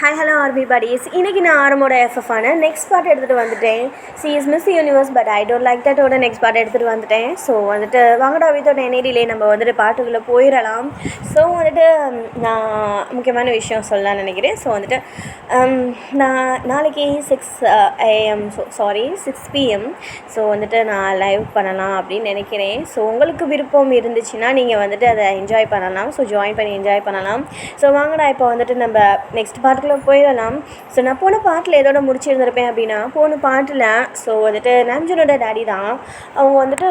Hi hello ஆர்பிபாடிஸ். இன்றைக்கி நான் ஆரமோட எஃப்எஃபான next part எடுத்துகிட்டு வந்துட்டேன். She is Miss Universe but I don't like தட்டோட நெக்ஸ்ட் பார்ட் எடுத்துகிட்டு வந்துட்டேன். ஸோ வந்துட்டு வாங்கடா வித்தோட என்ஐடியிலே நம்ம வந்துட்டு பாட்டுக்குள்ளே போயிடலாம். ஸோ வந்துட்டு நான் முக்கியமான விஷயம் சொல்லலாம்னு நினைக்கிறேன். ஸோ வந்துட்டு நான் நாளைக்கு 6 PM ஸோ வந்துட்டு நான் லைவ் பண்ணலாம் அப்படின்னு நினைக்கிறேன். ஸோ உங்களுக்கு விருப்பம் இருந்துச்சுன்னா நீங்கள் வந்துட்டு அதை என்ஜாய் பண்ணலாம். ஸோ ஜாயின் பண்ணி என்ஜாய் பண்ணலாம். ஸோ வாங்கடா இப்போ வந்துட்டு நம்ம நெக்ஸ்ட் பார்ட்டுக்குள்ளே போயிடலாம். ஸோ நான் போன பாட்டில் எதோட முடிச்சிருந்திருப்பேன் அப்படின்னா, போன பாட்டில் ஸோ வந்துட்டு நாம்ஜுனோட டேடி தான் அவங்க வந்துட்டு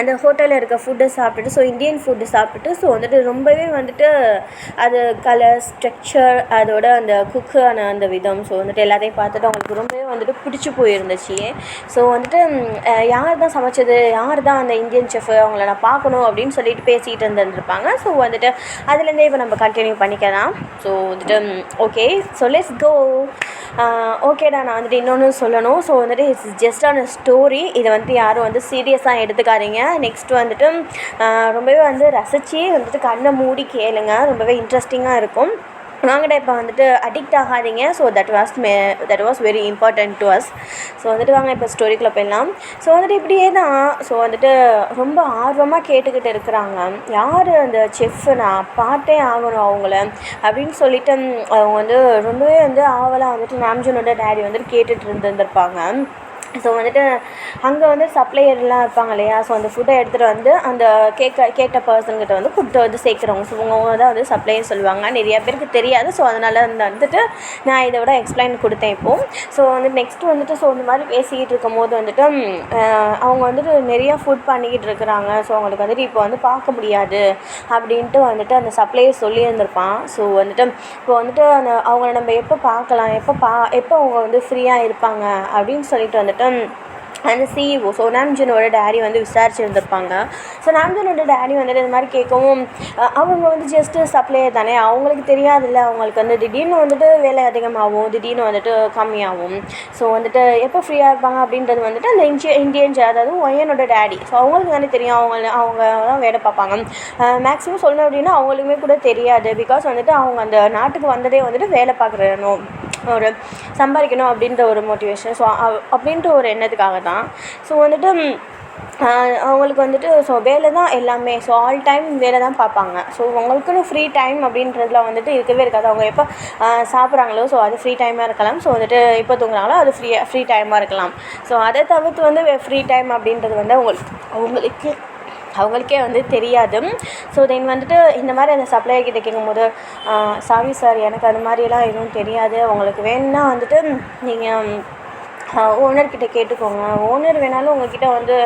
அந்த ஹோட்டலில் இருக்க ஃபுட்டை சாப்பிட்டுட்டு, ஸோ இந்தியன் ஃபுட்டு சாப்பிட்டுட்டு, ஸோ வந்துட்டு ரொம்பவே வந்துட்டு அது கலர் ஸ்ட்ரக்சர் அதோட அந்த குக்கான அந்த விதம், ஸோ வந்துட்டு எல்லாத்தையும் பார்த்துட்டு அவங்களுக்கு ரொம்பவே வந்துட்டு பிடிச்சி போயிருந்துச்சு. ஸோ வந்துட்டு யார் தான் சமைச்சது, யார் தான் அந்த இந்தியன் செஃப், அவங்கள நான் பார்க்கணும் அப்படின்னு சொல்லிட்டு பேசிகிட்டு இருந்துருப்பாங்க. ஸோ வந்துட்டு அதுலேருந்தே இப்போ நம்ம கண்டினியூ பண்ணிக்கலாம். ஸோ வந்துட்டு ஓகே, ஸோ லெட்ஸ் கோ. ஓகேடா, நான் வந்துட்டு இன்னொன்று சொல்லணும். ஸோ வந்துட்டு இட்ஸ் ஜஸ்ட் ஆன் ஸ்டோரி. இதை வந்துட்டு யாரும் வந்து சீரியஸாக எடுத்துக்காதீங்க. நெக்ஸ்ட் வந்துட்டு ரொம்பவே வந்து ரசித்து வந்துட்டு கண்ணை மூடி கேளுங்க, ரொம்பவே இன்ட்ரெஸ்டிங்காக இருக்கும். வாங்கடா இப்போ வந்துட்டு அடிக்ட் ஆகாதீங்க. So that was very important to us. So வந்துட்டு வாங்க இப்போ ஸ்டோரிக்குள்ளே போயிடலாம். ஸோ வந்துட்டு இப்படியே தான் ஸோ வந்துட்டு ரொம்ப ஆர்வமாக கேட்டுக்கிட்டு இருக்கிறாங்க, யார் அந்த செஃப், நான் பார்த்தே ஆகணும் அவங்கள அப்படின்னு சொல்லிட்டு அவங்க வந்து ரொம்பவே வந்து ஆவலாக வந்துட்டு நாம்ஜுனோட டேடி வந்துட்டு கேட்டுட்டு இருந்திருப்பாங்க. ஸோ வந்துட்டு அங்கே வந்து சப்ளையர்லாம் இருப்பாங்க இல்லையா, ஸோ அந்த ஃபுட்டை எடுத்துகிட்டு வந்து அந்த கேட்ட பர்சன்கிட்ட வந்து ஃபுட்டை வந்து சேர்க்குறவங்க, ஸோ அவங்க தான் வந்து சப்ளையர் சொல்லுவாங்க. நிறையா பேருக்கு தெரியாது. ஸோ அதனால் வந்துட்டு நான் இதை விட எக்ஸ்பிளைன் கொடுத்தேன் இப்போது. ஸோ வந்து நெக்ஸ்ட்டு வந்துட்டு ஸோ இந்த மாதிரி பேசிக்கிட்டு இருக்கும் போது வந்துட்டு அவங்க வந்துட்டு நிறையா ஃபுட் பண்ணிக்கிட்டு இருக்கிறாங்க. ஸோ அவங்களுக்கு வந்துட்டு இப்போ வந்து பார்க்க முடியாது அப்படின்ட்டு வந்துட்டு அந்த சப்ளையர் சொல்லியிருந்திருப்பான். ஸோ வந்துட்டு இப்போ வந்துட்டு அவங்கள நம்ம எப்போ பார்க்கலாம், எப்போ அவங்க வந்து ஃப்ரீயாக இருப்பாங்க அப்படின்னு சொல்லிட்டு வந்துட்டு அந்த சிஇஓ ஸோ நாம்ஜுனோட டேடி வந்து விசாரிச்சுருந்துருப்பாங்க. ஸோ நாம்ஜுனோட டேடி வந்துட்டு இந்த மாதிரி கேட்கவும் அவங்க வந்து ஜஸ்ட்டு சப்ளையர் தானே, அவங்களுக்கு தெரியாதுல்ல, அவங்களுக்கு வந்து திடீர்னு வந்துட்டு வேலை அதிகமாகும், திடீர்னு வந்துட்டு கம்மியாகும். ஸோ வந்துட்டு எப்போ ஃப்ரீயாக இருப்பாங்க அப்படின்றது வந்துட்டு அந்த இந்தியன் அதாவது ஒய்யனோட டேடி, ஸோ அவங்களுக்கு தானே தெரியும், அவங்க தான் வேலை பார்ப்பாங்க. மேக்ஸிமம் சொல்லணும் அப்படின்னா அவங்களுக்குமே கூட தெரியாது. பிகாஸ் வந்துட்டு அவங்க அந்த நாட்டுக்கு வந்ததே வந்துட்டு வேலை பார்க்குறணும், ஒரு சம்பாதிக்கணும் அப்படின்ற ஒரு மோட்டிவேஷன், ஸோ அப்படின்ற ஒரு எண்ணத்துக்காக தான். ஸோ வந்துட்டு அவங்களுக்கு வந்துட்டு ஸோ வேலை தான் எல்லாமே, ஸோ ஆல் டைம் வேலை தான் பார்ப்பாங்க. ஸோ அவங்களுக்குன்னு ஃப்ரீ டைம் அப்படின்றதுல வந்துட்டு இருக்கவே இருக்காது. அவங்க எப்போ சாப்பிட்றாங்களோ ஸோ அது ஃப்ரீ டைமாக இருக்கலாம். ஸோ வந்துட்டு எப்போ தூங்குறாங்களோ அது ஃப்ரீ டைமாக இருக்கலாம். ஸோ அதை தவிர்த்து வந்து ஃப்ரீ டைம் அப்படின்றது வந்து அவங்களுக்கே வந்து தெரியாது. ஸோ தென் வந்துட்டு இந்த மாதிரி அந்த சப்ளையர் கிட்டே கேட்கும்போது, சாரி சார், எனக்கு அது மாதிரியெல்லாம் எதுவும் தெரியாது, உங்களுக்கு வேணும்னா வந்துட்டு நீங்கள் ஓனர்கிட்ட கேட்டுக்கோங்க, ஓனர் வேணாலும் உங்கள்கிட்ட வந்து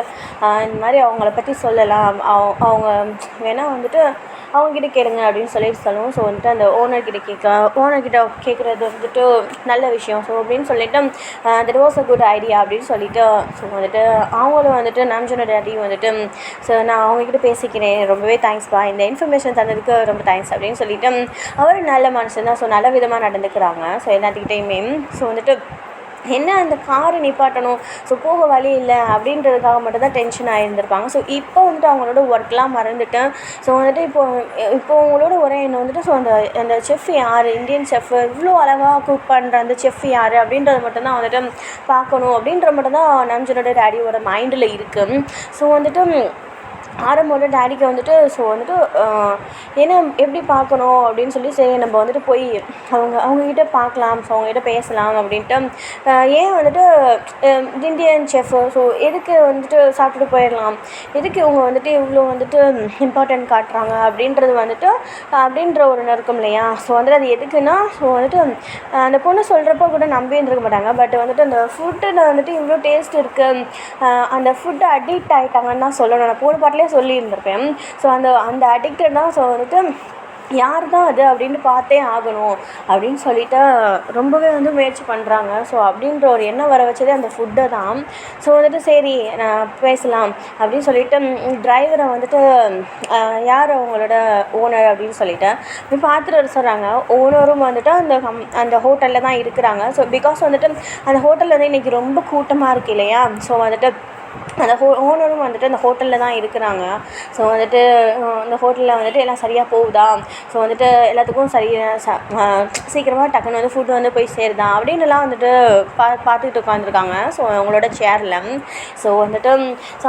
இந்த மாதிரி அவங்கள பற்றி சொல்லலாம், அவங்க வேணால் வந்துட்டு அவங்கக்கிட்ட கேளுங்க அப்படின்னு சொல்லுவோம். ஸோ வந்துட்டு அந்த ஓனர்கிட்ட கேட்குறது வந்துட்டு நல்ல விஷயம். ஸோ அப்படின்னு சொல்லிவிட்டு that was a good idea அப்படின்னு சொல்லிவிட்டு ஸோ வந்துட்டு அவங்களும் வந்துட்டு நாம்ஜுனோட டேடியும் வந்துட்டு ஸோ நான் அவங்கக்கிட்ட பேசிக்கிறேன், ரொம்பவே தேங்க்ஸ்ப்பா, இந்த இன்ஃபர்மேஷன் தந்ததுக்கு ரொம்ப தேங்க்ஸ் அப்படின்னு சொல்லிவிட்டு அவர் நல்ல மனுஷன் தான். ஸோ நல்ல விதமாக நடந்துக்கிறாங்க. ஸோ எல்லாத்துக்கிட்டையுமே ஸோ வந்துட்டு என்ன அந்த காரை நிப்பாட்டணும், ஸோ போக வழி இல்லை அப்படின்றதுக்காக மட்டும் தான் டென்ஷன் ஆகியிருந்திருப்பாங்க. ஸோ இப்போ வந்துட்டு அவங்களோட ஒர்க்லாம் மறந்துட்டு ஸோ வந்துட்டு இப்போ அவங்களோட ஒரே எண்ணம் வந்துட்டு ஸோ அந்த செஃப் யார், இந்தியன் செஃப் இவ்வளோ அழகாக குக் பண்ணுற அந்த செஃப் யார் அப்படின்றது மட்டும்தான் வந்துட்டு பார்க்கணும் அப்படின்ற மட்டும்தான் நாம்ஜுனோட டேடியோட மைண்டில் இருக்குது. ஸோ வந்துட்டு ஆரம்போட டேடிக்கு வந்துட்டு ஸோ வந்துட்டு ஏன்னா எப்படி பார்க்கணும் அப்படின்னு சொல்லி சரி நம்ம வந்துட்டு போய் அவங்கக்கிட்ட பார்க்கலாம், ஸோ அவங்ககிட்ட பேசலாம் அப்படின்ட்டு ஏன் வந்துட்டு இந்தியன் செஃப் ஸோ எதுக்கு வந்துட்டு சாப்பிட்டுட்டு போயிடலாம், எதுக்கு இவங்க வந்துட்டு இவ்வளோ வந்துட்டு இம்பார்ட்டன்ட் காட்டுறாங்க அப்படின்ற ஒரு நெருக்கம் இல்லையா. ஸோ வந்துட்டு அது எதுக்குன்னா ஸோ வந்துட்டு அந்த பொண்ணு சொல்கிறப்ப கூட நம்பி இருந்திருக்க மாட்டாங்க. பட் வந்துட்டு அந்த ஃபுட்டில் வந்துட்டு இவ்வளோ டேஸ்ட் இருக்குது, அந்த ஃபுட்டை அடிக்ட் ஆகிட்டாங்கன்னு தான் சொல்லணும். நான் போன பாட்டிலே சொல்லியிருந்திருப்பேன். ஸோ அந்த அடிக்டட் தான். ஸோ வந்துட்டு யார் தான் அது அப்படின்னு பார்த்தே ஆகணும் அப்படின்னு சொல்லிட்டு ரொம்பவே வந்து முயற்சி பண்ணுறாங்க. ஸோ அப்படின்ற ஒரு எண்ணம் வர வச்சதே அந்த ஃபுட்டை தான். ஸோ வந்துட்டு சரி நான் பேசலாம் அப்படின்னு சொல்லிட்டு டிரைவரை வந்துட்டு யார் அவங்களோட ஓனர் அப்படின்னு சொல்லிட்டு போய் பார்த்துட்டு வர சொல்கிறாங்க. ஓனரும் வந்துட்டு அந்த ஹோட்டலில் தான் இருக்கிறாங்க. ஸோ பிகாஸ் வந்துட்டு அந்த ஹோட்டலில் வந்து இன்றைக்கி ரொம்ப கூட்டமாக இருக்குது இல்லையா. ஸோ வந்துட்டு அந்த ஓனரும் வந்துட்டு அந்த ஹோட்டலில் தான் இருக்கிறாங்க. ஸோ வந்துட்டு அந்த ஹோட்டலில் வந்துட்டு எல்லாம் சரியாக போகுதா, ஸோ வந்துட்டு எல்லாத்துக்கும் சீக்கிரமாக டக்குன்னு வந்து ஃபுட்டு வந்து போய் சேருதா அப்படின்னுலாம் வந்துட்டு பார்த்துக்கிட்டு உட்காந்துருக்காங்க. ஸோ அவங்களோட சேரில். ஸோ வந்துட்டு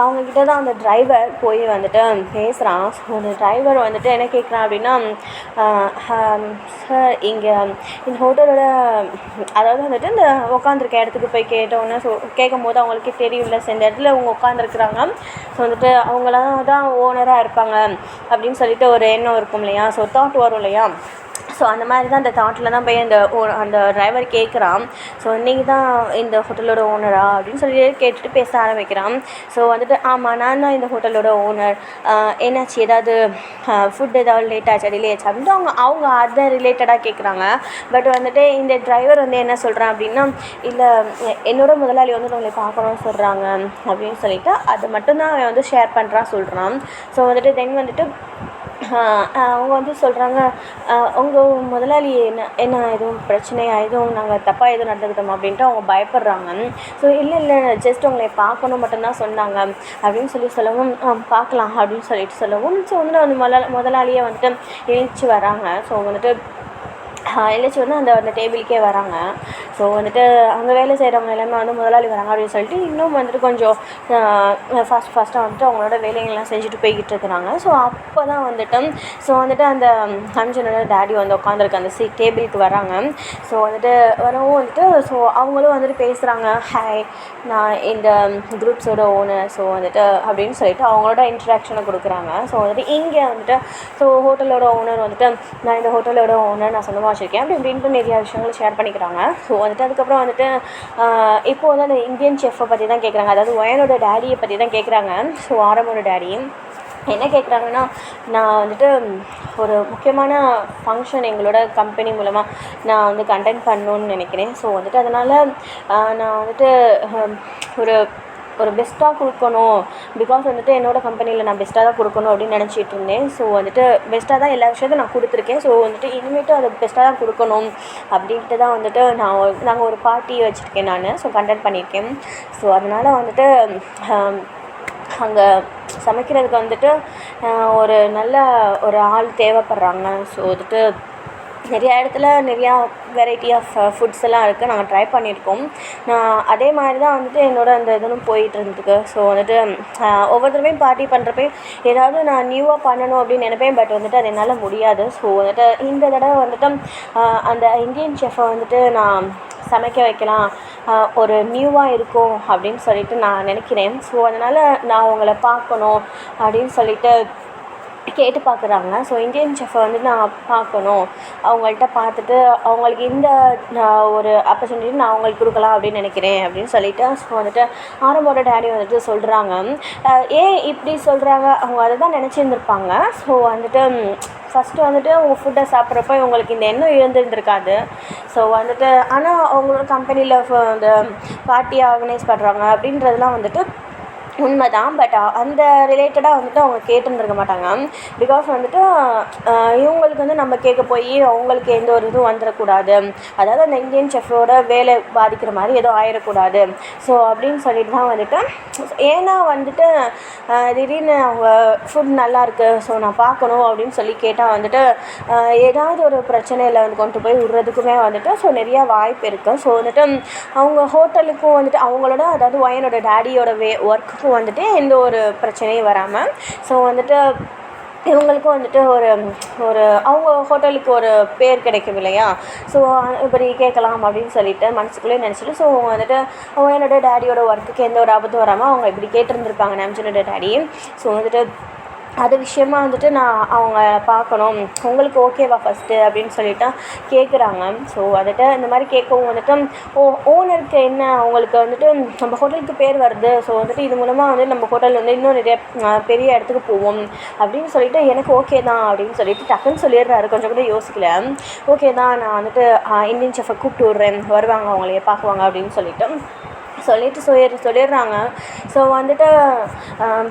அவங்கக்கிட்ட தான் அந்த டிரைவர் போய் வந்துட்டு பேசுகிறான். ஸோ அந்த டிரைவர் வந்துட்டு என்ன கேட்குறான் அப்படின்னா, சார் இங்கே இந்த ஹோட்டலோட அதாவது வந்துட்டு இந்த உட்காந்துருக்க இடத்துக்கு போய் கேட்டோன்னே கேட்கும்போது அவங்களுக்கே தெரியும்ல, இந்த இடத்துல அவங்க உட்காந்துருக்குறாங்க, ஸோ வந்துட்டு அவங்களாம் தான் ஓனராக இருப்பாங்க அப்படின்னு சொல்லிட்டு ஒரு எண்ணம் இருக்கும் இல்லையா, ஸோ தாட் வரும் இல்லையா. ஸோ அந்த மாதிரி தான் அந்த தாட்டில் தான் போய் அந்த டிரைவர் கேட்குறான். ஸோ நீங்கள் தான் இந்த ஹோட்டலோட ஓனரா அப்படின்னு சொல்லி கேட்டுட்டு பேச ஆரம்பிக்கிறான். ஸோ வந்துட்டு ஆமாம் நான் தான் இந்த ஹோட்டலோட ஓனர், என்னாச்சு ஏதாவது ஃபுட் ஏதாவது லேட் ஆச்சு டிலே ஆச்சு அப்படின்ட்டு அவங்க அதை ரிலேட்டடாக கேட்குறாங்க. பட் வந்துட்டு இந்த டிரைவர் வந்து என்ன சொல்கிறான் அப்படின்னா, இல்லை என்னோட முதலாளி வந்து உங்களை பார்க்கணும்னு சொல்கிறாங்க அப்படின்னு சொல்லிவிட்டு அது மட்டும்தான் அவன் வந்து ஷேர் பண்ணுறான் சொல்கிறான். ஸோ வந்துட்டு தென் வந்துட்டு அவங்க வந்து சொல்கிறாங்க, உங்கள் முதலாளி என்ன எதுவும் பிரச்சனையா, எதுவும் நாங்கள் தப்பாக எதுவும் நடந்துக்கிட்டோம் அப்படின்ட்டு அவங்க பயப்படுறாங்க. ஸோ இல்லை ஜஸ்ட் உங்களை பார்க்கணும் மட்டும்தான் சொன்னாங்க அப்படின்னு சொல்லவும் பார்க்கலாம் அப்படின்னு சொல்லிட்டு சொல்லவும், ஸோ வந்து அந்த முதலாளியை வந்துட்டு எழுச்சி வராங்க. ஸோ வந்துட்டு எழுச்சி வந்து அந்த டேபிளுக்கே வராங்க. ஸோ வந்துட்டு அங்கே வேலை செய்கிறவங்க எல்லாமே வந்து முதலாளி வராங்க அப்படின்னு சொல்லிட்டு இன்னும் வந்துட்டு கொஞ்சம் ஃபஸ்ட்டாக வந்துட்டு அவங்களோட வேலைகள்லாம் செஞ்சுட்டு போய்கிட்டு இருக்கிறாங்க. ஸோ அப்போ தான் வந்துட்டு அந்த ஹம்ஜனோட டேடி வந்து உட்காந்துருக்கு அந்த டேபிளுக்கு வராங்க. ஸோ வந்துட்டு வரவும் வந்துட்டு ஸோ அவங்களும் வந்துட்டு பேசுகிறாங்க, ஹாய் நான் இந்த குரூப்ஸோட ஓனர், ஸோ வந்துட்டு அப்படின்னு சொல்லிட்டு அவங்களோட இன்ட்ராக்ஷனை கொடுக்குறாங்க. ஸோ வந்துட்டு இங்கே வந்துட்டு ஹோட்டலோட ஓனர் வந்துட்டு நான் இந்த ஹோட்டலோட ஓனர் நான் சொந்தமாக வச்சுருக்கேன் அப்படி இப்படின்ட்டு நிறையா விஷயங்கள் ஷேர் பண்ணிக்கிறாங்க. ஸோ வந்துட்டு அதுக்கப்புறம் வந்துட்டு இப்போ வந்து அந்த இந்தியன் செஃப்பை பற்றி தான் கேட்குறாங்க, அதாவது ஒயனோட டேடியை பற்றி தான் கேட்குறாங்க. ஸோ ஆரம்போட டேடி என்ன கேட்குறாங்கன்னா, நான் வந்துட்டு ஒரு முக்கியமான ஃபங்க்ஷன் எங்களோட கம்பெனி மூலமாக நான் வந்து கண்டக்ட் பண்ணணுன்னு நினைக்கிறேன். ஸோ வந்துட்டு அதனால் நான் வந்துட்டு ஒரு பெஸ்ட்டாக கொடுக்கணும், பிகாஸ் வந்துட்டு என்னோடய கம்பெனியில் நான் பெஸ்ட்டாக தான் கொடுக்கணும் அப்படின்னு நினச்சிட்டு இருந்தேன். ஸோ வந்துட்டு பெஸ்ட்டாக தான் எல்லா விஷயத்தையும் நான் கொடுத்துருக்கேன். ஸோ வந்துட்டு இனிமேட்டு அதை பெஸ்ட்டாக தான் கொடுக்கணும் அப்படின்ட்டு தான் வந்துட்டு நாங்கள் ஒரு பார்ட்டி வச்சுருக்கேன் நான், ஸோ கண்டக்ட் பண்ணியிருக்கேன். ஸோ அதனால் வந்துட்டு அங்கே சமைக்கிறதுக்கு வந்துட்டு ஒரு நல்ல ஒரு ஆள் தேவைப்படுறாங்க. ஸோ வந்துட்டு நிறையா இடத்துல நிறையா வெரைட்டி ஆஃப் ஃபுட்ஸ் எல்லாம் இருக்குது, நாங்கள் ட்ரை பண்ணியிருக்கோம். நான் அதே மாதிரி தான் வந்துட்டு என்னோடய அந்த இதுவும் போயிட்டு இருந்ததுக்கு. ஸோ வந்துட்டு ஒவ்வொருத்தருமே பார்ட்டி பண்ணுறப்ப ஏதாவது நான் நியூவாக பண்ணணும் அப்படின்னு நினைப்பேன், பட் வந்துட்டு அது என்னால் முடியாது. ஸோ வந்துட்டு இந்த தடவை வந்துட்டு அந்த இந்தியன் செஃப்பை வந்துட்டு நான் சமைக்க வைக்கலாம், ஒரு நியூவாக இருக்கும் அப்படின்னு சொல்லிட்டு நான் நினைக்கிறேன். ஸோ அதனால் நான் அவங்கள பார்க்கணும் அப்படின்னு சொல்லிட்டு கேட்டு பார்க்குறாங்க. ஸோ இந்தியன் செஃப்பை வந்து நான் பார்க்கணும், அவங்கள்ட்ட பார்த்துட்டு அவங்களுக்கு இந்த ஒரு ஆப்பர்ச்சுனிட்டி நான் அவங்களுக்கு கொடுக்கலாம் அப்படின்னு நினைக்கிறேன் அப்படின்னு சொல்லிட்டு ஸோ வந்துட்டு ஆரம்போட டேடி வந்துட்டு சொல்கிறாங்க. ஏன் இப்படி சொல்கிறாங்க, அவங்க அதை தான் நினச்சிருந்துருப்பாங்க. ஸோ வந்துட்டு ஃபஸ்ட்டு வந்துட்டு அவங்க ஃபுட்டை சாப்பிட்றப்ப இவங்களுக்கு இந்த எண்ணம் இருந்துருந்துருக்காது. ஸோ வந்துட்டு ஆனால் அவங்களோட கம்பெனியில் இந்த பார்ட்டியை ஆர்கனைஸ் பண்ணுறாங்க அப்படின்றதுலாம் வந்துட்டு உண்மை தான். பட் அந்த ரிலேட்டடாக வந்துட்டு அவங்க கேட்டுருந்துருக்க மாட்டாங்க. பிகாஸ் வந்துட்டு இவங்களுக்கு வந்து நம்ம கேட்க போய் அவங்களுக்கு எந்த ஒரு இதுவும் வந்துடக்கூடாது, அதாவது அந்த இந்தியன் செஃப்போட வேலை பாதிக்கிற மாதிரி எதுவும் ஆயிடக்கூடாது. ஸோ அப்படின்னு சொல்லிட்டு தான் வந்துட்டு ஏன்னா வந்துட்டு திடீர்னு அவங்க ஃபுட் நல்லாயிருக்கு, ஸோ நான் பார்க்கணும் அப்படின்னு சொல்லி கேட்டால் வந்துட்டு ஏதாவது ஒரு பிரச்சனையில் வந்து கொண்டு போய் விடுறதுக்குமே வந்துட்டு ஸோ நிறையா வாய்ப்பு இருக்குது. ஸோ வந்துட்டு அவங்க ஹோட்டலுக்கும் வந்துட்டு அவங்களோட அதாவது ஒயனோட டேடியோட ஒர்க்குக்கும் வந்துட்டு எந்த ஒரு பிரச்சனையும் வராமல் ஸோ வந்துட்டு இவங்களுக்கும் வந்துட்டு ஒரு அவங்க ஹோட்டலுக்கு ஒரு பேர் கிடைக்கும் இல்லையா. ஸோ இப்படி கேட்கலாம் அப்படின்னு சொல்லிட்டு மனசுக்குள்ளே நினச்சிட்டு ஸோ வந்துட்டு என்னோட டேடியோட ஒர்க்குக்கு எந்த ஒரு ஆபத்தும் வராமல் அவங்க இப்படி கேட்டிருந்துருப்பாங்க நம்ஜனோட டேடி. ஸோ வந்துட்டு அது விஷயமா வந்துட்டு நான் அவங்க பார்க்கணும், உங்களுக்கு ஓகேவா ஃபஸ்ட்டு அப்படின்னு சொல்லிட்டு கேட்குறாங்க. ஸோ வந்துட்டு இந்த மாதிரி கேட்கவும் வந்துட்டு ஓனருக்கு என்ன அவங்களுக்கு வந்துட்டு நம்ம ஹோட்டலுக்கு பேர் வருது, ஸோ வந்துட்டு இது மூலமாக வந்து நம்ம ஹோட்டல் வந்து இன்னும் நிறைய பெரிய இடத்துக்கு போவோம் அப்படின்னு சொல்லிட்டு எனக்கு ஓகே தான் அப்படின்னு சொல்லிட்டு டக்குன்னு சொல்லிடுறாரு, கொஞ்சம் கூட யோசிக்கல. ஓகே தான், நான் வந்துட்டு இந்தியன் செஃப்பை கூப்பிட்டு விட்றேன், வருவாங்க அவங்களையே பார்க்குவாங்க அப்படின்னு சொல்லிட்டு சொல்லிடுறாங்க. ஸோ வந்துட்டு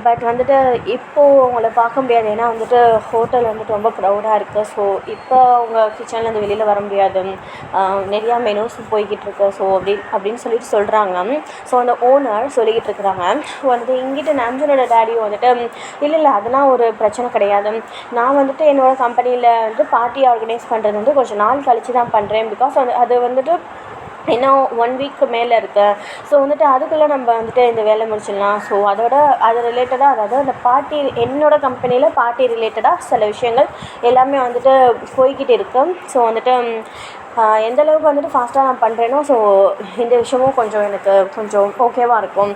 பட் வந்துட்டு இப்போது அவங்கள பார்க்க முடியாது. ஏன்னா வந்துட்டு ஹோட்டல் வந்துட்டு ரொம்ப க்ரௌடாக இருக்குது. ஸோ இப்போ அவங்க கிச்சன்லேருந்து வெளியில் வர முடியாது. நிறையா மெனூஸ் போய்கிட்டு இருக்கு. ஸோ அப்படின்னு சொல்லிட்டு சொல்கிறாங்க. ஸோ அந்த ஓனர் சொல்லிக்கிட்டு இருக்கிறாங்க. வந்துட்டு இங்கிட்ட நம்ஜனோட டேடியும் வந்துட்டு இல்லை அதெல்லாம் ஒரு பிரச்சனை கிடையாது. நான் வந்துட்டு என்னோடய கம்பெனியில் வந்து பார்ட்டி ஆர்கனைஸ் பண்ணுறது வந்து கொஞ்சம் நாள் கழித்து தான் பண்ணுறேன். பிகாஸ் அது வந்துட்டு இன்னும் 1 வீக்கு மேலே இருக்குது. ஸோ வந்துட்டு அதுக்குள்ளே நம்ம வந்துட்டு இந்த வேலை முடிச்சிடலாம். ஸோ அது ரிலேட்டடாக, அதாவது அந்த பார்ட்டி, என்னோடய கம்பெனியில் பார்ட்டி ரிலேட்டடாக சில விஷயங்கள் எல்லாமே வந்துட்டு போய்கிட்டு இருக்குது. ஸோ வந்துட்டு எந்த அளவுக்கு வந்துட்டு ஃபாஸ்ட்டாக நான் பண்ணுறேனோ, ஸோ இந்த விஷயமும் எனக்கு கொஞ்சம் ஓகேவாக இருக்கும்.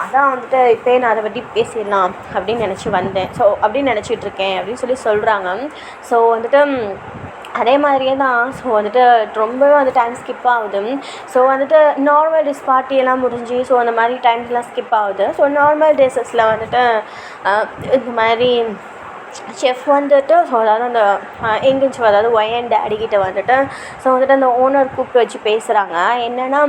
அதான் வந்துட்டு இப்போயே நான் அதை பற்றி பேசிடலாம் அப்படின்னு நினச்சி வந்தேன். ஸோ அப்படின்னு நினச்சிட்ருக்கேன் அப்படின்னு சொல்கிறாங்க. ஸோ வந்துட்டு அதே மாதிரியே தான். ஸோ வந்துட்டு ரொம்பவே வந்து டைம் ஸ்கிப் ஆகுது. ஸோ வந்துட்டு நார்மல் டேஸ் பார்ட்டியெல்லாம் முடிஞ்சு ஸோ அந்த மாதிரி டைம்ஸ்லாம் ஸ்கிப் ஆகுது. ஸோ நார்மல் டேஸஸில் வந்துட்டு இந்த மாதிரி செஃப் வந்துட்டு ஸோ அதாவது அந்த எங்கேஜ் அதாவது ஒய் அண்ட் டேடிக்கிட்ட வந்துட்டு ஸோ வந்துட்டு அந்த ஓனர் கூப்பிட்டு வச்சு பேசுகிறாங்க. என்னென்னா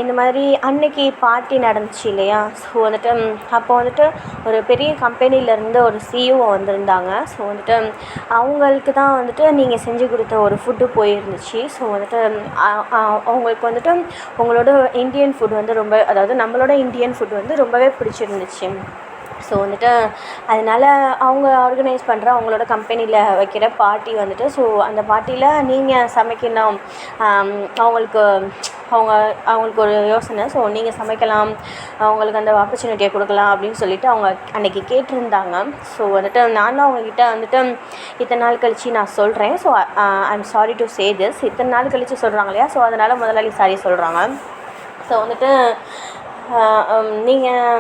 இந்த மாதிரி அன்னைக்கு பார்ட்டி நடந்துச்சு இல்லையா. ஸோ வந்துட்டு அப்போ வந்துட்டு ஒரு பெரிய கம்பெனிலேருந்து ஒரு சிஇஓ வந்திருந்தாங்க. ஸோ வந்துட்டு அவங்களுக்கு தான் வந்துட்டு நீங்கள் செஞ்சு கொடுத்த ஒரு ஃபுட்டு போயிருந்துச்சு. ஸோ வந்துட்டு அவங்களுக்கு வந்துட்டு உங்களோட இந்தியன் ஃபுட் வந்து அதாவது நம்மளோட இந்தியன் ஃபுட் வந்து ரொம்பவே பிடிச்சிருந்துச்சு. ஸோ வந்துட்டு அதனால் அவங்க ஆர்கனைஸ் பண்ணுற அவங்களோட கம்பெனியில் வைக்கிற பார்ட்டி வந்துட்டு ஸோ அந்த பார்ட்டியில் நீங்கள் சமைக்கணும். அவங்களுக்கு ஒரு யோசனை. ஸோ நீங்கள் சமைக்கலாம், அவங்களுக்கு அந்த ஆப்பர்ச்சுனிட்டியை கொடுக்கலாம் அப்படின்னு சொல்லிட்டு அவங்க அன்றைக்கி கேட்டிருந்தாங்க. ஸோ வந்துட்டு நானும் அவங்கக்கிட்ட வந்துட்டு இத்தனை நாள் கழித்து நான் சொல்கிறேன். So I'm sorry to say this. இத்தனை நாள் கழித்து சொல்கிறாங்க இல்லையா. ஸோ அதனால் முதலாளி சாரி சொல்கிறாங்க. ஸோ வந்துட்டு நீங்கள்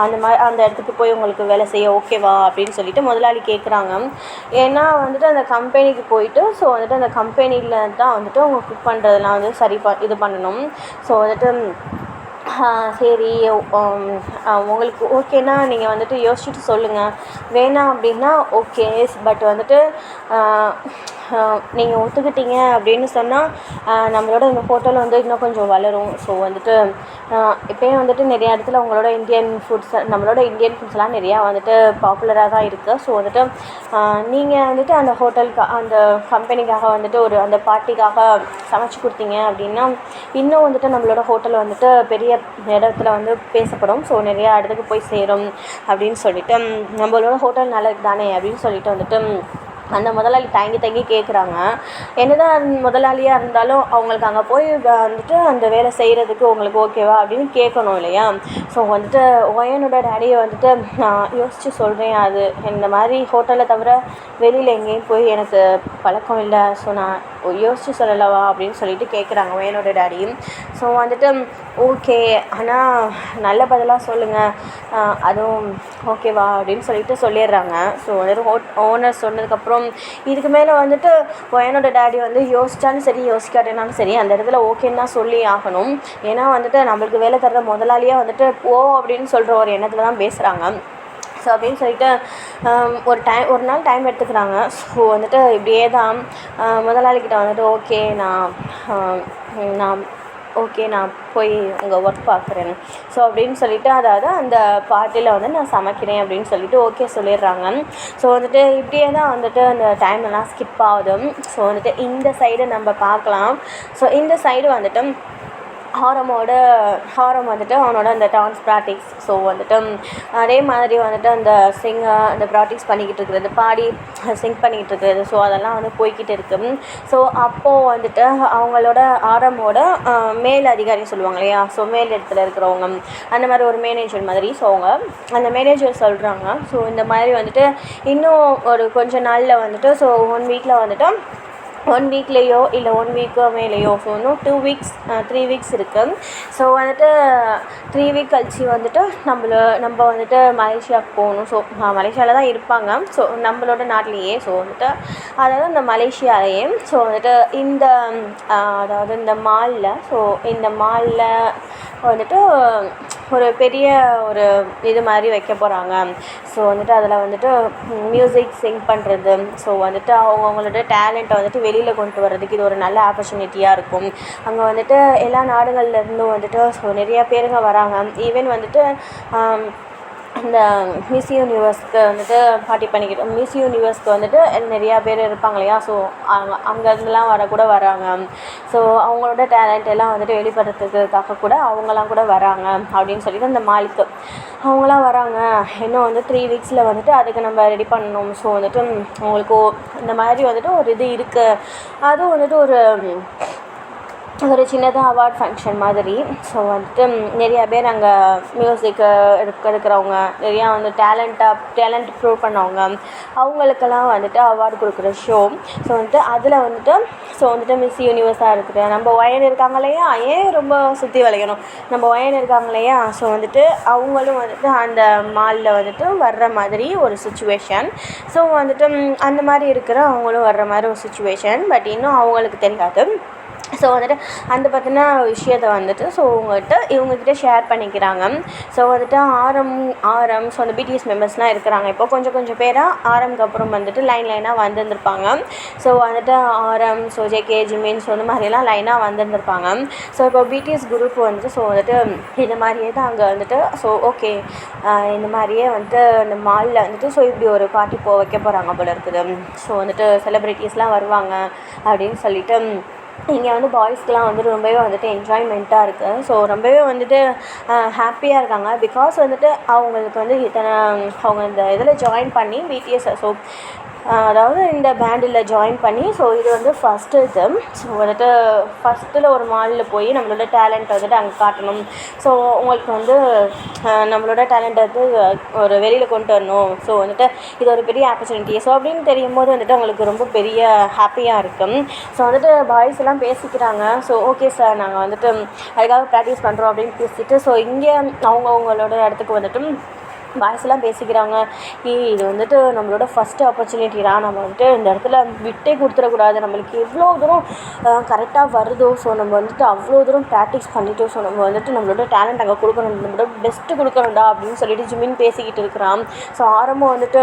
அந்த இடத்துக்கு போய் உங்களுக்கு வேலை செய்ய ஓகேவா அப்படின்னு சொல்லிட்டு முதலாளி கேட்குறாங்க. ஏன்னா வந்துட்டு அந்த கம்பெனிக்கு போயிட்டு ஸோ வந்துட்டு அந்த கம்பெனியில் தான் வந்துட்டு அவங்க குக் பண்ணுறதெல்லாம் வந்து இது பண்ணணும். ஸோ வந்துட்டு சரி உங்களுக்கு ஓகேனா நீங்கள் வந்துட்டு யோசிச்சுட்டு சொல்லுங்கள். வேணாம் அப்படின்னா ஓகே. பட் வந்துட்டு நீங்கள் ஒத்துக்கிட்டீங்க அப்படின்னு சொன்னால் நம்மளோட இந்த ஹோட்டல் வந்து இன்னும் கொஞ்சம் வளரும். ஸோ வந்துட்டு இப்போயும் வந்துட்டு நிறையா இடத்துல நம்மளோட இந்தியன் ஃபுட்ஸ்லாம் நிறையா வந்துட்டு பாப்புலராக தான் இருக்குது. ஸோ வந்துட்டு நீங்கள் வந்துட்டு அந்த ஹோட்டலுக்கு அந்த கம்பெனிக்காக வந்துட்டு அந்த பார்ட்டிக்காக சமைச்சு கொடுத்தீங்க அப்படின்னா இன்னும் வந்துட்டு நம்மளோட ஹோட்டல் வந்துட்டு பெரிய இடத்துல வந்து பேசப்படும். ஸோ நிறையா இடத்துக்கு போய் சேரும் அப்படின்னு சொல்லிட்டு நம்மளோட ஹோட்டல் நல்லது தானே அப்படின்னு சொல்லிட்டு வந்துட்டு அந்த முதலாளி தங்கி கேட்குறாங்க. என்னதான் முதலாளியாக இருந்தாலும் அவங்களுக்கு அங்கே போய் வந்துட்டு அந்த வேலை செய்கிறதுக்கு உங்களுக்கு ஓகேவா அப்படின்னு கேட்கணும் இல்லையா. ஸோ வந்துட்டு ஒயனோட டேடியை வந்துட்டு நான் யோசித்து சொல்கிறேன். அது இந்த மாதிரி ஹோட்டலை தவிர வெளியில் எங்கேயும் போய் எனக்கு பழக்கம் இல்லை. ஸோ நான் யோசித்து சொல்லலவா அப்படின்னு சொல்லிட்டு கேட்குறாங்க ஒயனோட டேடியும். ஸோ வந்துட்டு ஓகே, ஆனால் நல்ல பதிலாக சொல்லுங்கள், அதுவும் ஓகேவா அப்படின்னு சொல்லிட்டு சொல்லிடுறாங்க. ஸோ வந்துட்டு ஓனர் சொன்னதுக்கப்புறம் இதுக்கு மேலே வந்துட்டு ஒயனோட டேடி வந்து யோசித்தாலும் சரி யோசிக்காட்டேனாலும் சரி அந்த இடத்துல ஓகேன்னு தான் சொல்லி ஆகணும். ஏன்னா வந்துட்டு நம்மளுக்கு வேலை தர்ற முதலாளியாக வந்துட்டு அப்படின்னு சொல்கிற ஒரு எண்ணத்தில் தான் பேசுகிறாங்க. ஸோ அப்படின்னு சொல்லிட்டு ஒரு நாள் டைம் எடுத்துக்கிறாங்க. ஸோ வந்துட்டு இப்படியே தான் முதலாளிக்கிட்ட வந்துட்டு ஓகே நான் போய் உங்கள் ஒர்க் பார்க்குறேன் ஸோ அப்படின்னு சொல்லிட்டு அதாவது அந்த பார்ட்டியில் வந்து நான் சமைக்கிறேன் அப்படின்னு சொல்லிட்டு ஓகே சொல்லிடுறாங்க. ஸோ வந்துட்டு இப்படியே தான் வந்துட்டு அந்த டைம்லாம் ஸ்கிப் ஆகுது. ஸோ வந்துட்டு இந்த சைடு நம்ம பார்க்கலாம். ஸோ இந்த சைடு வந்துட்டு ஹாரம் வந்துட்டு அவனோட அந்த டான்ஸ் ப்ராக்டிக்ஸ். ஸோ வந்துட்டு அதே மாதிரி வந்துட்டு அந்த ப்ராக்டிக்ஸ் பண்ணிக்கிட்டு இருக்கிறது, பாடி சிங் பண்ணிக்கிட்டு இருக்கிறது. ஸோ அதெல்லாம் வந்து போய்கிட்டு இருக்குது. ஸோ அப்போது வந்துட்டு அவங்களோட ஆரமோட மேல் அதிகாரி சொல்லுவாங்க இல்லையா. ஸோ மேல் இடத்துல இருக்கிறவங்க அந்த மாதிரி ஒரு மேனேஜர் மாதிரி. ஸோ அவங்க அந்த மேனேஜர் சொல்கிறாங்க. ஸோ இந்த மாதிரி வந்துட்டு இன்னும் ஒரு கொஞ்ச நாளில் வந்துட்டு ஸோ 1 வீக்கில் வந்துட்டு 1 வீக்லேயோ இல்லை 1 வீக்கோ மேலேயோ ஸோ இன்னும் 2 வீக்ஸ் 3 வீக்ஸ் இருக்குது. ஸோ வந்துட்டு 3 வீக் கழிச்சு வந்துட்டு நம்ம வந்துட்டு மலேசியாவுக்கு போகணும். ஸோ மலேசியாவில் தான் இருப்பாங்க. ஸோ நம்மளோட நாட்டிலேயே ஸோ வந்துட்டு அதாவது இந்த மலேசியாலேயே ஸோ வந்துட்டு அதாவது இந்த மாலில் வந்துட்டு ஒரு பெரிய ஒரு இது மாதிரி வைக்க போகிறாங்க. ஸோ வந்துட்டு அதில் வந்துட்டு மியூசிக் சிங் பண்ணுறது, ஸோ வந்துட்டு அவங்களோட டேலண்ட்டை வந்துட்டு வெளியில் கொண்டு வர்றதுக்கு இது ஒரு நல்ல ஆப்பர்ச்சுனிட்டியாக இருக்கும். அங்கே வந்துட்டு எல்லா நாடுகள்லேருந்தும் வந்துட்டு ஸோ நிறையா பேருங்க வராங்க. ஈவன் வந்துட்டு இந்த மிஸ் யூனிவர்ஸ்க்கு வந்துட்டு பார்ட்டி பண்ணிக்கிட்டு மிஸ் யூனிவர்ஸ்க்கு வந்துட்டு நிறையா பேர் இருப்பாங்க இல்லையா, ஸோ அங்கேருந்துலாம் கூட வராங்க. ஸோ அவங்களோட டேலண்ட் எல்லாம் வந்துட்டு வெளிப்படுத்துறதுக்காக கூட அவங்களாம் கூட வராங்க அப்படின்னு சொல்லிட்டு அந்த மாலுக்கு அவங்களாம் வராங்க. இன்னும் வந்து 3 வீக்ஸில் வந்துட்டு அதுக்கு நம்ம ரெடி பண்ணணும். ஸோ வந்துட்டு அவங்களுக்கு இந்த மாதிரி வந்துட்டு ஒரு இது இருக்குது. அதுவும் வந்துட்டு ஒரு சின்னதாக அவார்ட் ஃபங்க்ஷன் மாதிரி. ஸோ வந்துட்டு நிறையா பேர் அங்கே மியூசிக்கு இருக்கிறவங்க, நிறையா வந்து டேலண்ட் ப்ரூவ் பண்ணவங்க, அவங்களுக்கெல்லாம் வந்துட்டு அவார்டு கொடுக்குற ஷோ. ஸோ வந்துட்டு அதில் வந்துட்டு ஸோ வந்துட்டு மிஸ் யூனிவர்ஸாக இருக்கிற நம்ம ஒயன் இருக்காங்க இல்லையா, ஏன் ரொம்ப சுற்றி வளைக்கணும், நம்ம ஒயன் இருக்காங்க இல்லையா, ஸோ வந்துட்டு அவங்களும் வந்துட்டு அந்த மாலில் வந்துட்டு வர்ற மாதிரி ஒரு சுச்சுவேஷன். ஸோ வந்துட்டு அந்த மாதிரி இருக்கிற அவங்களும் வர்ற மாதிரி ஒரு சுச்சுவேஷன். பட் இன்னும் அவங்களுக்கு தெரியாது. ஸோ வந்துட்டு அந்த பற்றின விஷயத்தை வந்துட்டு ஸோ இவங்ககிட்ட ஷேர் பண்ணிக்கிறாங்க. ஸோ வந்துட்டு ஆரம் ஸோ அந்த பிடிஎஸ் மெம்பர்ஸ்லாம் இருக்கிறாங்க. இப்போ கொஞ்சம் பேராக ஆரம்க்கு அப்புறம் வந்துட்டு லைனாக வந்துருந்துருப்பாங்க. ஸோ வந்துட்டு ஆரம், ஸோ ஜேகே, ஜிமின், ஸோ இந்த மாதிரிலாம் லைனாக வந்துருந்துருப்பாங்க. ஸோ இப்போ பிடிஎஸ் குரூப் வந்துட்டு ஸோ வந்துட்டு இந்த மாதிரியே தான் அங்கே வந்துட்டு ஸோ ஓகே இந்த மாதிரியே வந்துட்டு இந்த மாலில் வந்துட்டு ஸோ இப்படி ஒரு பார்ட்டி வைக்க போகிறாங்க போல இருக்குது. ஸோ வந்துட்டு செலிப்ரிட்டிஸ்லாம் வருவாங்க அப்படின்னு சொல்லிட்டு இங்கே வந்து பாய்ஸ்க்கெலாம் வந்துட்டு ரொம்பவே வந்துட்டு என்ஜாய்மெண்ட்டாக இருக்குது. ஸோ ரொம்பவே வந்துட்டு ஹாப்பியாக இருக்காங்க. பிகாஸ் வந்துட்டு அவங்களுக்கு வந்து அவங்க இந்த இதில் ஜாயின் பண்ணி பிடிஎஸ் ஸோ அதாவது இந்த பேண்டில் ஜாயின் பண்ணி ஸோ இது வந்து ஃபஸ்ட்டு இது. ஸோ வந்துட்டு ஃபஸ்ட்டில் ஒரு மாலில் போய் நம்மளோட டேலண்ட்டை வந்துட்டு அங்கே காட்டணும். ஸோ உங்களுக்கு வந்து நம்மளோட டேலண்ட்டை வந்து ஒரு வெளியில் கொண்டு வரணும். ஸோ வந்துட்டு இது ஒரு பெரிய ஆப்பர்ச்சுனிட்டி. ஸோ அப்படின்னு தெரியும் போது வந்துட்டு அவங்களுக்கு ரொம்ப பெரிய ஹாப்பியாக இருக்கும். ஸோ வந்துட்டு பாய்ஸ் எல்லாம் பேசிக்கிறாங்க. ஸோ ஓகே சார், நாங்கள் வந்துட்டு அதுக்காக ப்ராக்டிஸ் பண்ணுறோம் அப்படின்னு பேசிட்டு ஸோ இங்கே அவங்களோட இடத்துக்கு வந்துட்டு பாய்ஸ்லாம் பேசிக்கிறாங்க. இது வந்துட்டு நம்மளோட ஃபஸ்ட்டு ஆப்பர்ச்சுனிட்டிடா, நம்ம வந்துட்டு இந்த இடத்துல விட்டே கொடுத்துடக்கூடாது. நம்மளுக்கு எவ்வளோ தூரம் கரெக்டாக வருதோ ஸோ நம்ம வந்துட்டு அவ்வளோ தூரம் ப்ராக்டிஸ் பண்ணிட்டோம். ஸோ நம்ம வந்துட்டு நம்மளோட டேலண்ட் அங்கே கொடுக்கணும், நம்மளோட பெஸ்ட்டு கொடுக்கணும்டா அப்படின்னு சொல்லிட்டு ஜிமின் பேசிக்கிட்டு இருக்கிறான். ஸோ ஆரம்பம் வந்துட்டு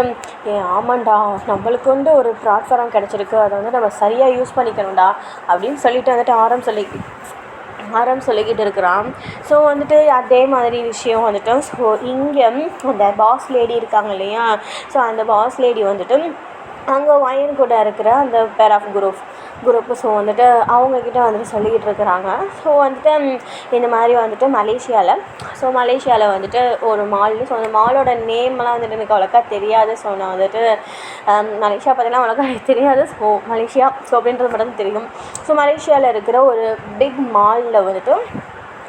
ஆமாண்டா, நம்மளுக்கு வந்து ஒரு பிளாட்ஃபார்ம் கிடச்சிருக்கு, அதை வந்து நம்ம சரியாக யூஸ் பண்ணிக்கணும்டா அப்படின்னு சொல்லிட்டு வந்துட்டு ஆரம் சொல்லிக்கிட்டு இருக்கிறான். ஸோ வந்துட்டு அதே மாதிரி விஷயம் வந்துட்டு ஸோ இங்கே அந்த பாஸ் லேடி இருக்காங்க இல்லையா, ஸோ அந்த பாஸ் லேடி வந்துட்டு அங்கே ஒயன் கூட இருக்கிற அந்த பேர் ஆஃப் குரூப்பு ஸோ வந்துட்டு அவங்கக்கிட்ட வந்துட்டு சொல்லிக்கிட்டு இருக்கிறாங்க. ஸோ வந்துட்டு இந்த மாதிரி வந்துட்டு மலேசியாவில் வந்துட்டு ஒரு மால். ஸோ அந்த மாலோட நேம்லாம் வந்துட்டு எனக்கு அவ்வளோக்கா தெரியாது. ஸோ நான் வந்துட்டு மலேசியா பார்த்தீங்கன்னா அவ்வளோக்கா தெரியாது. ஸோ மலேசியா ஸோ அப்படின்றது மட்டும் தெரியும். ஸோ மலேசியாவில் இருக்கிற ஒரு பிக் மாலில் வந்துட்டு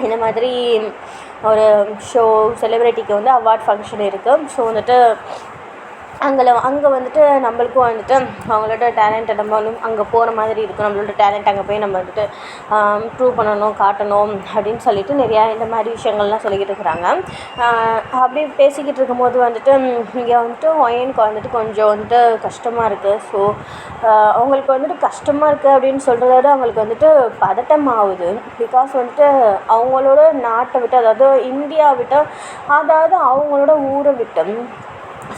இந்த மாதிரி ஒரு ஷோ செலிப்ரிட்டிக்கு வந்து அவார்ட் ஃபங்க்ஷன் இருக்குது. ஸோ வந்துட்டு அங்கே வந்துட்டு நம்மளுக்கும் வந்துட்டு அவங்களோட டேலண்ட்டை நம்ம வந்து அங்கே போகிற மாதிரி இருக்கும். நம்மளோட டேலண்ட் அங்கே போய் நம்ம வந்துட்டு ப்ரூவ் பண்ணணும், காட்டணும் அப்படின்னு சொல்லிட்டு நிறையா இந்த மாதிரி விஷயங்கள்லாம் சொல்லிக்கிட்டு இருக்கிறாங்க. அப்படி பேசிக்கிட்டு இருக்கும்போது வந்துட்டு இங்கே வந்துட்டு ஒயனுக்கு வந்துட்டு கொஞ்சம் வந்துட்டு கஷ்டமாக இருக்குது. ஸோ அவங்களுக்கு வந்துட்டு கஷ்டமாக இருக்குது அப்படின்னு சொல்கிறத விட அவங்களுக்கு வந்துட்டு பதட்டமாகுது. பிகாஸ் வந்துட்டு அவங்களோட நாட்டை விட்டு, அதாவது இந்தியா விட்டு, அதாவது அவங்களோட ஊரை விட்டு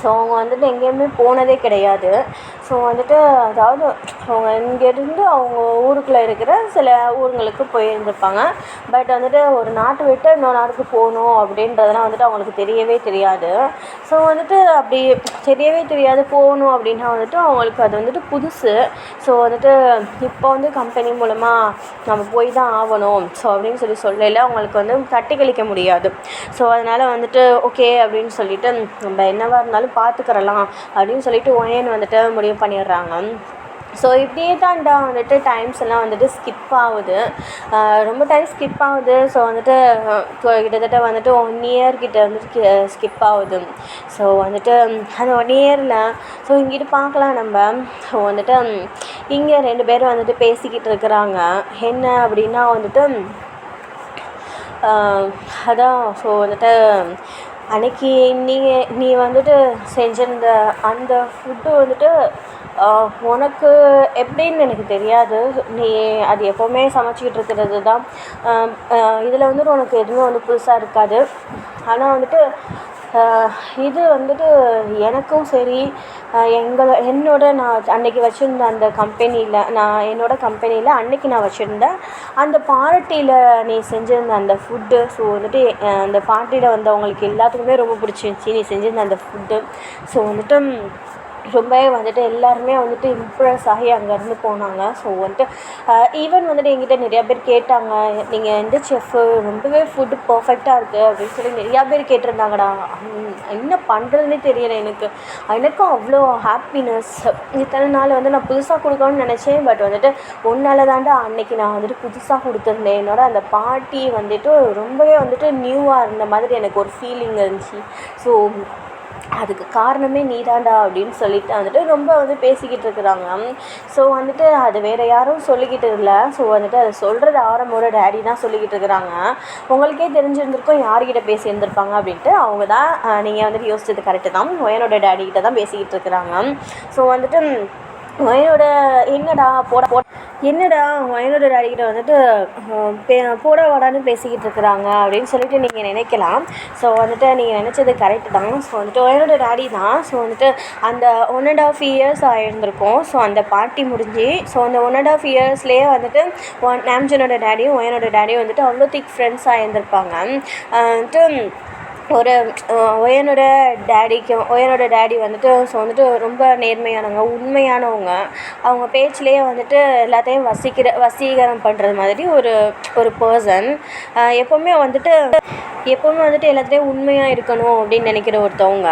ஸோ அவங்க வந்துட்டு எங்கேயுமே போனதே கிடையாது. ஸோ வந்துட்டு அதாவது அவங்க இங்கேருந்து அவங்க ஊருக்குள்ளே இருக்கிற சில ஊருங்களுக்கு போயிருந்துருப்பாங்க. பட் வந்துட்டு ஒரு நாட்டை விட்டு இன்னொரு நாட்டுக்கு போகணும் அப்படின்றதெல்லாம் வந்துட்டு அவங்களுக்கு தெரியவே தெரியாது. ஸோ வந்துட்டு அப்படி தெரியவே தெரியாது போகணும் அப்படின்னா வந்துட்டு அவங்களுக்கு அது வந்துட்டு புதுசு. ஸோ வந்துட்டு இப்போ வந்து கம்பெனி மூலமாக நம்ம போய் தான் ஆகணும் ஸோ அப்படின்னு சொல்லல அவங்களுக்கு வந்து தட்டி கழிக்க முடியாது. ஸோ அதனால் வந்துட்டு ஓகே அப்படின்னு சொல்லிட்டு நம்ம என்னவாக இருந்தாலும் பார்த்துக்கிறலாம் அப்படின்னு சொல்லிட்டு ஒயன் வந்துட்டு முடிவு பண்ணிடுறாங்க. ஸோ இப்படியே தான்டா வந்துட்டு டைம்ஸ் எல்லாம் வந்துட்டு ஸ்கிப் ஆகுது, ரொம்ப டைம் ஸ்கிப் ஆகுது. ஸோ வந்துட்டு கிட்டத்தட்ட வந்துட்டு 1 இயர் கிட்ட வந்துட்டு ஸ்கிப் ஆகுது. ஸோ வந்துட்டு அந்த 1 இயரில் ஸோ இங்கிட்டு பார்க்கலாம் நம்ம. ஸோ வந்துட்டு இங்கே 2 பேரும் வந்துட்டு பேசிக்கிட்டு இருக்கிறாங்க. என்ன அப்படின்னா வந்துட்டு அதான் ஸோ வந்துட்டு அன்றைக்கி நீ வந்துட்டு செஞ்சிருந்த அந்த ஃபுட்டு வந்துட்டு உனக்கு எப்படின்னு எனக்கு தெரியாது. நீ அது எப்போவுமே சமைச்சிக்கிட்டு இருக்கிறது தான். இதில் வந்துட்டு உனக்கு எதுவுமே வந்து புதுசாக இருக்காது. ஆனால் வந்துட்டு இது வந்துட்டு எனக்கும் சரி, நான் அன்றைக்கி வச்சுருந்த அந்த கம்பெனியில், அன்றைக்கி நான் வச்சுருந்தேன் அந்த பார்ட்டியில் நீ செஞ்சுருந்த அந்த ஃபுட்டு. ஸோ வந்துட்டு அந்த பார்ட்டியில் வந்தவங்களுக்கு எல்லாத்துக்குமே ரொம்ப பிடிச்சிருந்துச்சி நீ செஞ்சுருந்த அந்த ஃபுட்டு. ஸோ வந்துட்டு ரொம்பவே வந்துட்டு எல்லாருமே வந்துட்டு இம்ப்ரெஸ் ஆகி அங்கேருந்து போனாங்க. ஸோ வந்துட்டு ஈவன் வந்துட்டு என்கிட்ட நிறையா பேர் கேட்டாங்க, நீங்கள் எந்த செஃப்பு, ரொம்பவே ஃபுட்டு பர்ஃபெக்டாக இருக்குது அப்படின்னு சொல்லி நிறையா பேர் கேட்டிருந்தாங்கடா. என்ன பண்ணுறதுனே தெரியலை எனக்கும் அவ்வளோ ஹாப்பினஸ். இத்தனை நாள் வந்து நான் புதுசாக கொடுக்கணும்னு நினச்சேன். பட் வந்துட்டு உன்னால தாண்டா அன்றைக்கி நான் வந்துட்டு புதுசாக கொடுத்துருந்தேன். என்னோட அந்த பார்ட்டி வந்துட்டு ரொம்பவே வந்துட்டு நியூவாக இருந்த மாதிரி எனக்கு ஒரு ஃபீலிங் இருந்துச்சு. ஸோ அதுக்கு காரணமே நீ தாண்டா அப்படின்னு சொல்லிட்டு வந்துட்டு ரொம்ப வந்து பேசிக்கிட்டு இருக்கிறாங்க. ஸோ வந்துட்டு அது வேறு யாரும் சொல்லிக்கிட்டு இல்லை. ஸோ வந்துட்டு அதை சொல்கிறது ஆரம்போட டேடி தான் சொல்லிக்கிட்டு இருக்கிறாங்க. உங்களுக்கே தெரிஞ்சிருந்திருக்கும் யார்கிட்ட பேசியிருந்திருப்பாங்க அப்படின்ட்டு. அவங்க தான் நீங்கள் வந்துட்டு யோசிச்சது கரெக்டு தான், ஒயனோட டேடிக்கிட்ட தான் பேசிக்கிட்டு இருக்கிறாங்க. ஸோ வந்துட்டு ஒயனோட என்னடா ஒயனோட டேடிக்கிட்ட வந்துட்டு போட வாடான்னு பேசிக்கிட்டு இருக்கிறாங்க அப்படின்னு சொல்லிட்டு நீங்கள் நினைக்கலாம். ஸோ வந்துட்டு நீங்கள் நினச்சது கரெக்டு தான். ஸோ வந்துட்டு ஒயனோட டேடி தான். ஸோ வந்துட்டு அந்த 1.5 இயர்ஸ் ஆகியிருந்திருக்கும். ஸோ அந்த பார்ட்டி முடிஞ்சு ஸோ அந்த 1.5 இயர்ஸ்லேயே வந்துட்டு நாம்ஜனோட டேடியும் ஒயனோட டேடியும் வந்துட்டு அவ்வளோ திக் ஃப்ரெண்ட்ஸ் ஆகியிருந்திருப்பாங்க. வந்துட்டு ஒயனோட டேடி வந்துட்டு ஸோ வந்துட்டு ரொம்ப நேர்மையானவங்க, உண்மையானவங்க. அவங்க பேச்சிலேயே வந்துட்டு எல்லாத்தையும் வசீகரம் பண்ணுறது மாதிரி ஒரு பர்சன். எப்போவுமே வந்துட்டு எல்லாத்துலேயும் உண்மையாக இருக்கணும் அப்படின்னு நினைக்கிற ஒருத்தவங்க.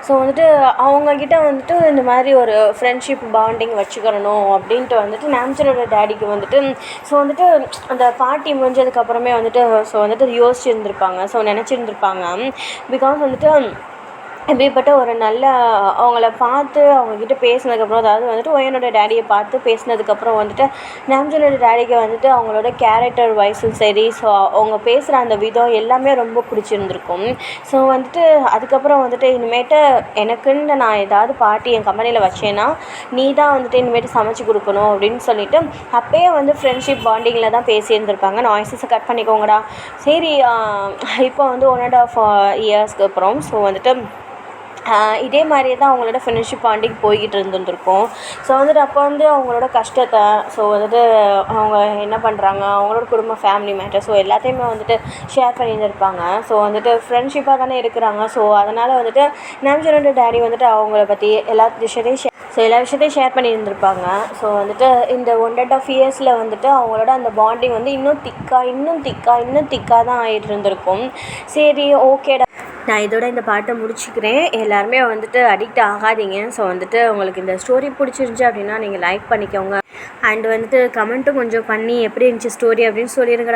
ஸோ வந்துட்டு அவங்கக்கிட்ட வந்துட்டு இந்த மாதிரி ஒரு ஃப்ரெண்ட்ஷிப் பாண்டிங் வச்சுக்கிறணும் அப்படின்ட்டு வந்துட்டு நாம்ஜனோட டேடிக்கு வந்துட்டு ஸோ வந்துட்டு அந்த பார்ட்டி முடிஞ்சதுக்கப்புறமே வந்துட்டு ஸோ வந்துட்டு யோசிச்சுருந்துருப்பாங்க. ஸோ நினச்சிருந்துருப்பாங்க. பிகாஸ் வந்துட்டு இப்படிப்பட்ட ஒரு நல்ல அவங்கள பார்த்து அவங்கக்கிட்ட பேசினதுக்கப்புறம், அதாவது வந்துட்டு ஒயனோட டேடியை பார்த்து பேசினதுக்கப்புறம் வந்துட்டு நாம்ஜனோட டேடிக்கு வந்துட்டு அவங்களோட கேரக்டர் வைஸும் சரி, ஸோ அவங்க பேசுகிற அந்த விதம் எல்லாமே ரொம்ப பிடிச்சிருந்துருக்கும். ஸோ வந்துட்டு அதுக்கப்புறம் வந்துட்டு இனிமேட்டு எனக்குன்னு நான் ஏதாவது பார்ட்டி என் கம்பெனியில் வச்சேன்னா நீ தான் வந்துட்டு இனிமேட்டு சமைச்சு கொடுக்கணும் அப்படின்னு சொல்லிட்டு அப்போயே வந்து ஃப்ரெண்ட்ஷிப் பாண்டிங்கில் தான் பேசியிருந்திருப்பாங்க. நாய்ஸஸை கட் பண்ணிக்கோங்கடா. சரி, இப்போ வந்து 1.5 இயர்ஸ்க்கு அப்புறம் ஸோ வந்துட்டு இதே மாதிரியே தான் அவங்களோட ஃப்ரெண்ட்ஷிப் பாண்டிங் போய்கிட்டு இருந்திருக்கும். ஸோ வந்துட்டு அப்போ வந்து அவங்களோட கஷ்டத்தை, ஸோ வந்துட்டு அவங்க என்ன பண்ணுறாங்க, அவங்களோட குடும்ப ஃபேமிலி மேட்டர், ஸோ எல்லாத்தையுமே வந்துட்டு ஷேர் பண்ணியிருந்திருப்பாங்க. ஸோ வந்துட்டு ஃப்ரெண்ட்ஷிப்பாக தானே இருக்கிறாங்க. ஸோ அதனால் வந்துட்டு நாம்ஜனோட டேடி வந்துட்டு அவங்கள பற்றி எல்லா விஷயத்தையும் ஷேர் பண்ணியிருந்திருப்பாங்க. ஸோ வந்துட்டு இந்த 1.5 இயர்ஸில் வந்துட்டு அவங்களோட அந்த பாண்டிங் வந்து இன்னும் திக்காக தான் ஆகிட்டு இருந்திருக்கும். சரி, ஓகேடா, நான் இதோட இந்த பாட்டை முடிச்சுக்கிறேன். எல்லாருமே வந்துட்டு அடிக்ட் ஆகாதீங்க. ஸோ வந்துட்டு உங்களுக்கு இந்த ஸ்டோரி பிடிச்சிருந்துச்சி அப்படின்னா நீங்கள் லைக் பண்ணிக்கோங்க. அண்ட் வந்துட்டு கமெண்ட்டும் கொஞ்சம் பண்ணி எப்படி இருந்துச்சு ஸ்டோரி அப்படின்னு சொல்லிடுங்க.